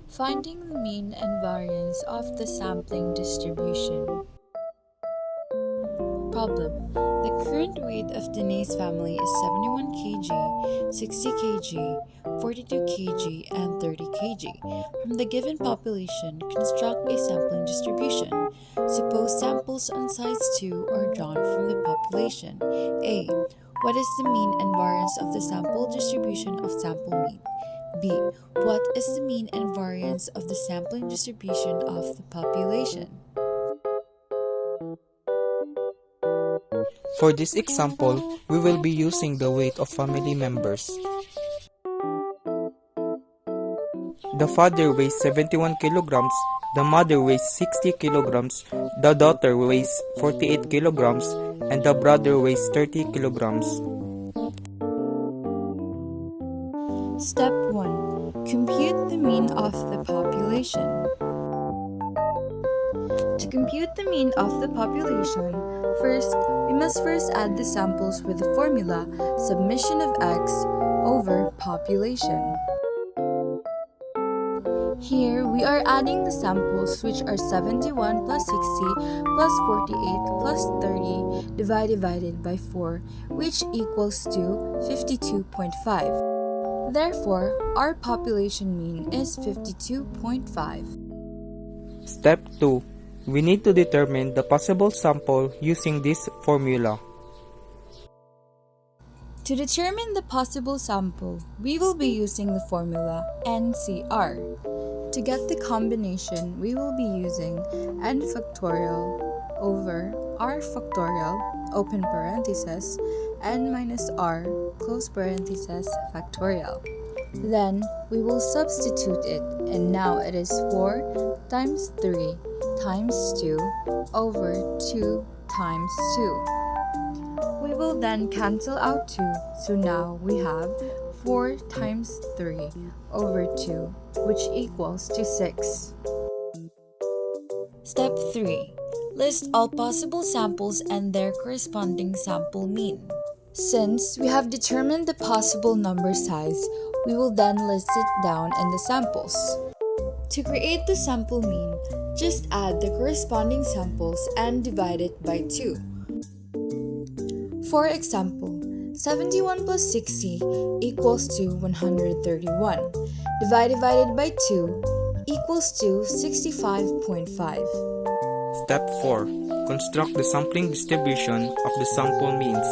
Finding the mean and variance of the sampling distribution. Problem. The current weight of Danae's family is 71 kg, 60 kg, 42 kg, and 30 kg. From the given population, construct a sampling distribution. Suppose samples on size 2 are drawn from the population. A. What is the mean and variance of the sample distribution of sample mean? B. What is the mean and variance of the sampling distribution of the population? For this example, we will be using the weight of family members. The father weighs 71 kilograms, the mother weighs 60 kilograms, the daughter weighs 48 kilograms, and the brother weighs 30 kilograms. Step 1. Compute the mean of the population. To compute the mean of the population, we must first add the samples with the formula summation of x over population. Here, we are adding the samples, which are 71 plus 60 plus 48 plus 30 divided by 4, which equals to 52.5. Therefore, our population mean is 52.5. Step 2. We need to determine the possible sample using this formula. To determine the possible sample, we will be using the formula NCR. To get the combination, we will be using n factorial over r factorial, open parenthesis, n minus r, close parenthesis, factorial. Then, we will substitute it, and now it is 4 times 3 times 2 over 2 times 2. We will then cancel out 2, so now we have 4 times 3 over 2, which equals to 6. Step 3. List all possible samples and their corresponding sample mean. Since we have determined the possible number size, we will then list it down in the samples. To create the sample mean, just add the corresponding samples and divide it by 2. For example, 71 plus 60 equals to 131. Divided by 2 equals to 65.5. Step 4. Construct the sampling distribution of the sample means.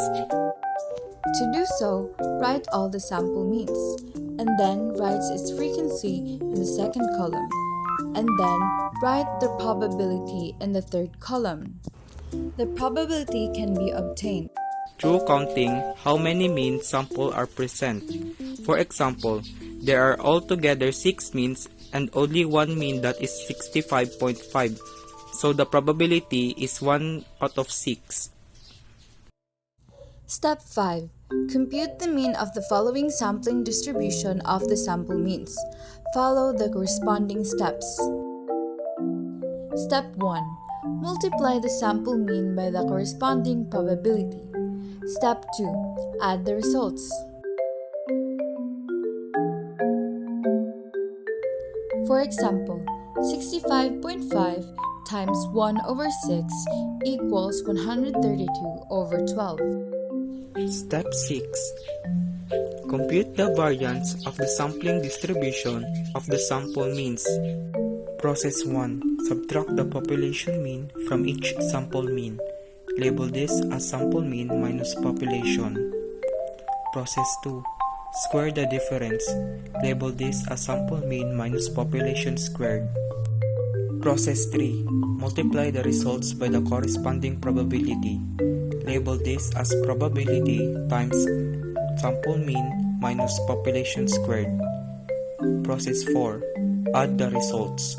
To do so, write all the sample means, and then write its frequency in the second column, and then write the probability in the third column. The probability can be obtained through counting how many mean samples are present. For example, there are altogether 6 means and only one mean, that is 65.5. So the probability is 1 out of 6. Step 5. Compute the mean of the following sampling distribution of the sample means. Follow the corresponding steps. Step 1. Multiply the sample mean by the corresponding probability. Step 2. Add the results. For example, 65.5 times 1 over 6 equals 132 over 12. Step 6. Compute the variance of the sampling distribution of the sample means. Process 1. Subtract the population mean from each sample mean. Label this as sample mean minus population. Process 2. Square the difference. Label this as sample mean minus population squared. Process 3. Multiply the results by the corresponding probability. Label this as probability times sample mean minus population squared. Process 4. Add the results.